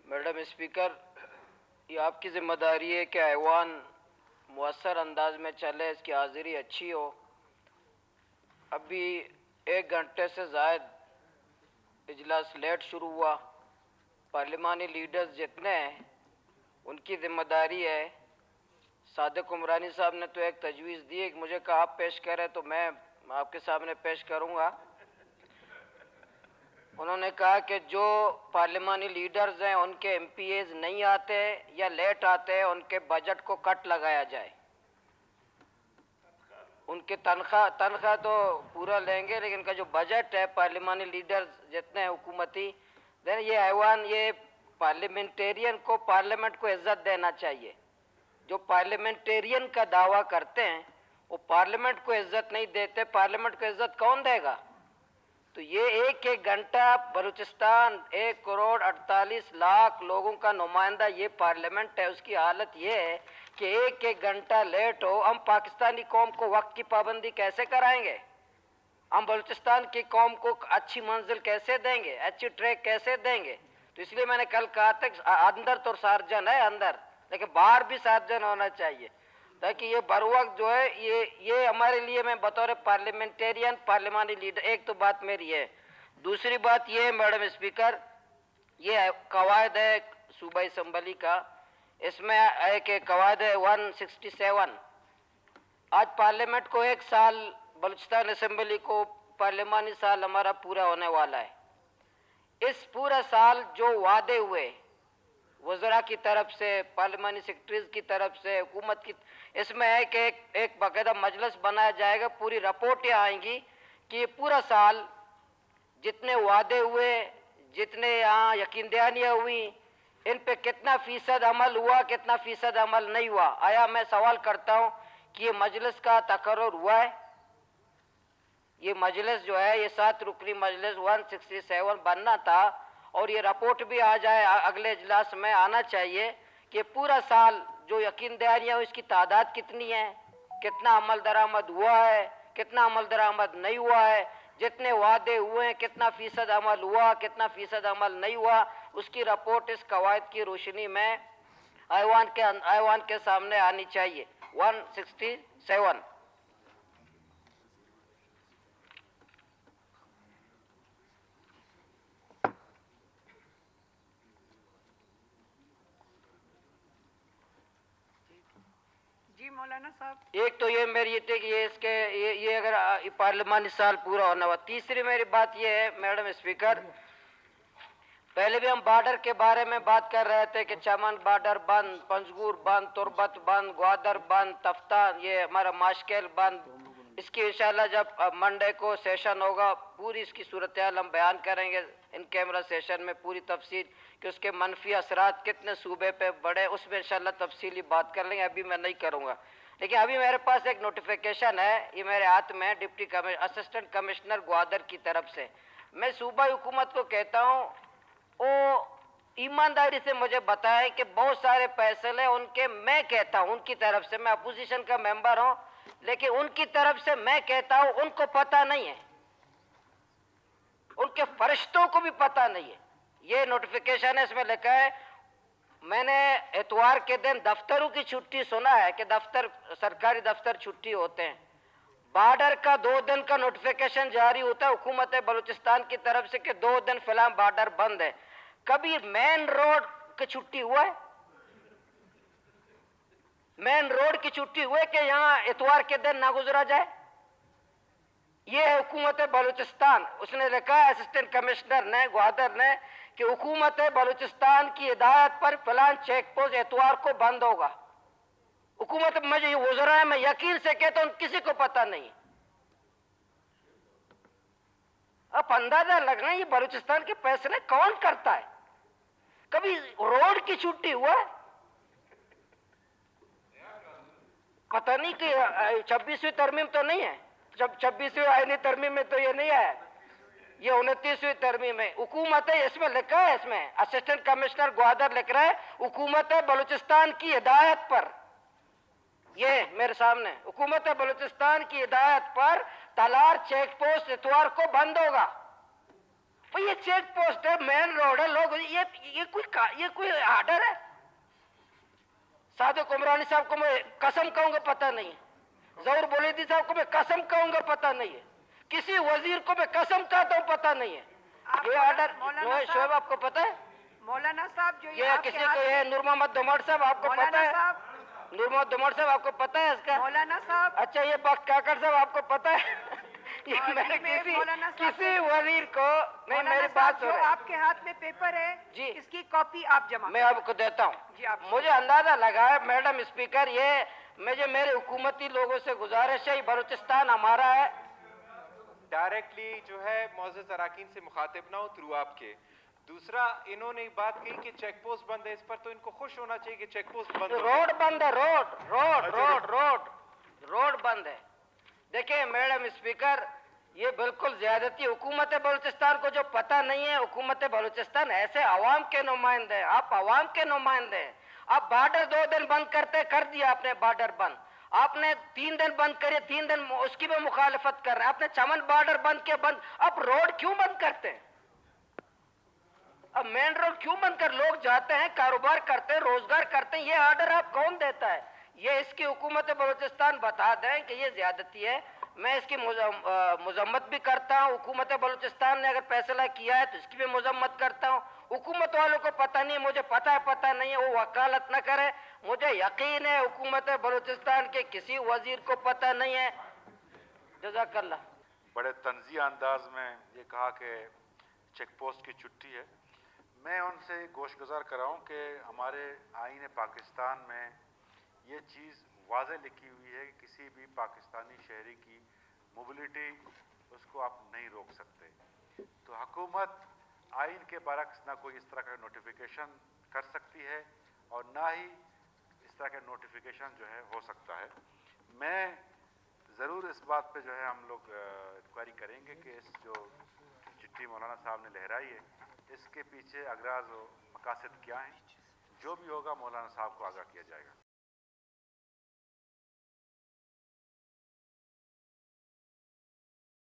Madam speaker, ये आपकी जिम्मेदारी है कि ऐवान मुअस्सर अंदाज में चले, इसकी हाजिरी अच्छी हो। अभी 1 घंटे से ज़ायद इजलास लेट शुरू हुआ। पार्लिमानी लीडर्स जितने हैं उनकी जिम्मेदारी है। सादिक उमरानी साहब ने तो एक तजवीज़ दी है कि मुझे कहा आप पेश करें, तो मैं आपके सामने पेश करूँगा। उन्होंने कहा कि जो पार्लिमानी लीडर्स हैं उनके एमपीएज नहीं आते या लेट आते हैं, उनके बजट को कट लगाया जाए। उनके तनख्वाह तो पूरा लेंगे, लेकिन इनका जो बजट है पार्लिमानी लीडर्स जितने हैं हुकूमती, देन ये ऐवान, ये पार्लियामेंटेरियन को, पार्लियामेंट को इज्जत देना चाहिए। जो पार्लियामेंटेरियन का दावा करते हैं वो पार्लियामेंट को इज्जत नहीं देते। पार्लियामेंट को इज्जत कौन देगा? तो ये एक एक घंटा बलूचिस्तान 1,48,00,000 लोगों का नुमाइंदा ये पार्लियामेंट है, उसकी हालत ये है कि एक एक घंटा लेट हो। हम पाकिस्तानी कौम को वक्त की पाबंदी कैसे कराएंगे? हम बलूचिस्तान की कौम को अच्छी मंजिल कैसे देंगे, अच्छी ट्रैक कैसे देंगे? तो इसलिए मैंने कल कहा था अंदर तो सार्जन है अंदर, लेकिन बाहर भी सार्जन होना चाहिए, ताकि ये बर वक्त जो है ये हमारे लिए, मैं बतौर पार्लियामेंटेरियन पार्लिमानी लीडर, एक तो बात मेरी है। दूसरी बात ये है मैडम स्पीकर, ये कवायद है सूबाई असम्बली का, इसमें एक कवायद है 167। आज पार्लियामेंट को 1 साल, बलूचिस्तान असम्बली को पार्लिमानी साल हमारा पूरा होने वाला है। इस पूरा साल जो वादे हुए वज़रा की तरफ से, पार्लिमानी सेक्रेटरीज की तरफ से, हुकूमत की, इसमें है कि एक बाकायदा मजलिस बनाया जाएगा, पूरी रिपोर्टें आएंगी कि ये पूरा साल जितने वादे हुए, जितने यहाँ यकीन दहानियाँ हुई, इन पे कितना फीसद अमल हुआ, कितना फीसद अमल नहीं हुआ। आया मैं सवाल करता हूँ कि ये मजलिस का तकर्रुर हुआ है? ये मजलिस जो है, ये 7 रुकनी मजलिस 167 बनना था, और ये रिपोर्ट भी आ जाए, अगले इजलास में आना चाहिए कि पूरा साल जो यकीन दहानियाँ, इसकी तादाद कितनी है, कितना अमल दरामद हुआ है, कितना अमल दरामद नहीं हुआ है, जितने वादे हुए हैं कितना फीसद अमल हुआ, कितना फीसद अमल नहीं हुआ, उसकी रिपोर्ट इस कवायद की रोशनी में ऐवान के सामने आनी चाहिए। 167। जी मौलाना साहब, एक तो ये मेरी ये थी कि ये अगर पार्लिमानी साल पूरा होना हुआ। तीसरी मेरी बात ये है मैडम स्पीकर, पहले भी हम बॉर्डर के बारे में बात कर रहे थे कि चमन बॉर्डर बंद, पंजगुर बंद, तुरबत बंद, ग्वादर बंद, तफ्ता, ये हमारा माशकेल बंद। इसकी इंशाल्लाह जब मंडे को सेशन होगा, पूरी इसकी सूरत हाल हम बयान करेंगे इन कैमरा सेशन में, पूरी तफसील कि उसके मनफी असरात कितने सूबे पे बढ़े, उसमें इंशाल्लाह तफसीली बात कर लेंगे। अभी मैं नहीं करूँगा, लेकिन अभी मेरे पास एक नोटिफिकेशन है, ये मेरे हाथ में, असिस्टेंट कमिश्नर ग्वादर की तरफ से। मैं सूबाई हुकूमत को कहता हूँ वो ईमानदारी से मुझे बताएं कि बहुत सारे फैसले उनके, मैं कहता हूं उनकी तरफ से, मैं अपोजिशन का मेंबर हूं, लेकिन उनकी तरफ से मैं कहता हूं उनको पता नहीं है, उनके फरिश्तों को भी पता नहीं है। ये नोटिफिकेशन है, इसमें लिखा है, मैंने इतवार के दिन दफ्तरों की छुट्टी सुना है कि दफ्तर, सरकारी दफ्तर छुट्टी होते हैं। बॉर्डर का 2 दिन का नोटिफिकेशन जारी होता है हुकूमत बलूचिस्तान की तरफ से कि 2 दिन फिलहाल बॉर्डर बंद है। कभी मेन रोड की छुट्टी हुआ है? मेन रोड की छुट्टी हुई कि यहां इतवार के दिन ना गुजरा जाए? यह है हुकूमत बलूचिस्तान। उसने लिखा है असिस्टेंट कमिश्नर ने, ग्वादर ने, कि हुकूमत बलूचिस्तान की हिदायत पर फिलहाल चेक पोस्ट इतवार को बंद होगा। हुकूमत, मुझे ये गुजरा है, मैं यकीन से कहता हूं किसी को पता नहीं। अब अंदाजा लगना ये बलूचिस्तान के फैसले कौन करता है? कभी रोड की छुट्टी हुआ है? पता नहीं कि 26वीं तरमीम तो नहीं है, जब 26वीं आईनी तरमीम में तो ये नहीं है, ये 29वीं तरमीम में हुकूमत है, इसमें लिखा है, इसमें असिस्टेंट कमिश्नर ग्वादर लिख रहा है हुकूमत बलूचिस्तान की हिदायत पर, ये मेरे सामने, हुकूमत बलूचिस्तान की हिदायत पर तलार चेक पोस्ट इतवार को बंद होगा। भाई ये चेक पोस्ट है, मेन रोड है, लोग ये कोई आर्डर है? सादिक उमरानी साहब को मैं कसम कहूंगा पता नहीं है, जहूर बुलैदी साहब को मैं कसम कहूंगा पता नहीं है, किसी वजीर को मैं कसम कहता हूं पता नहीं है। ये ऑर्डर शोएब आपको पता है? मौलाना साहब जो ये किसी को, ये नूर मोहम्मद धुमर साहब आपको पता है? नूर मोहम्मद धुमर साहब आपको पता है इसका? मौलाना साहब, अच्छा ये बख्त काकड़ साहब आपको पता है? ये मैंने किसी वजीर को नहीं, मेरी बात सुनो। आपके हाथ में पेपर है जी, इसकी कॉपी आप जमा, मैं आपको देता हूँ। मुझे अंदाजा लगा है मैडम स्पीकर, ये मुझे मेरे हुकूमती लोगों से गुजारिश है, बलूचिस्तान हमारा है। डायरेक्टली जो है मौजूद अराकीन से मुखातिब ना हो थ्रू आपके। दूसरा, इन्होंने एक बात कही कि चेक पोस्ट बंद है, इस पर तो इनको खुश होना चाहिए कि चेक पोस्ट बंद है। रोड बंद है, रोड बंद है। देखिए मैडम स्पीकर, ये बिल्कुल ज्यादती हुकूमत बलूचिस्तान को जो पता नहीं है, हुकूमत बलूचिस्तान ऐसे अवाम के नुमाइंदे हैं, आप अवाम के नुमाइंदे हैं। आप बॉर्डर 2 दिन बंद कर दिया आपने, बॉर्डर बंद आपने 3 दिन बंद करे, 3 दिन उसकी भी मुखालफत कर रहे हैं आपने। चमन बॉर्डर बंद के बंद, अब रोड क्यों बंद करते हैं? अब मेन रोड क्यों बंद कर? लोग जाते हैं, कारोबार करते हैं, रोजगार करते हैं, ये ऑर्डर आप कौन देता है? ये इसकी हुकूमत बलूचिस्तान बता दें कि ये ज्यादती है। मैं इसकी मुजम्मत भी करता हूँ, हुकूमत बलूचिस्तान ने अगर फैसला किया है तो इसकी भी मुजम्मत करता हूँ। हुकूमत वालों को पता नहीं, मुझे पता नहीं है, वो वकालत न करे। मुझे यकीन है हुकूमत बलूचिस्तान के किसी वजीर को पता नहीं है। जज़ाकल्लाह। बड़े तंज़िया अंदाज में ये कहा कि चेक पोस्ट की छुट्टी है। मैं उनसे गोशगुजार कराऊँ कि हमारे आईन पाकिस्तान में ये चीज़ वाज़ेह लिखी हुई है कि किसी भी पाकिस्तानी शहरी की मोबिलिटी उसको आप नहीं रोक सकते। तो हुकूमत आइन के बरक्स ना कोई इस तरह का नोटिफिकेशन कर सकती है और ना ही इस तरह का नोटिफिकेशन जो है हो सकता है। मैं ज़रूर इस बात पे जो है हम लोग इंक्वायरी करेंगे कि इस जो चिट्ठी मौलाना साहब ने लहराई है इसके पीछे अगराज व मकासद क्या हैं। जो भी होगा मौलाना साहब को आगाह किया जाएगा।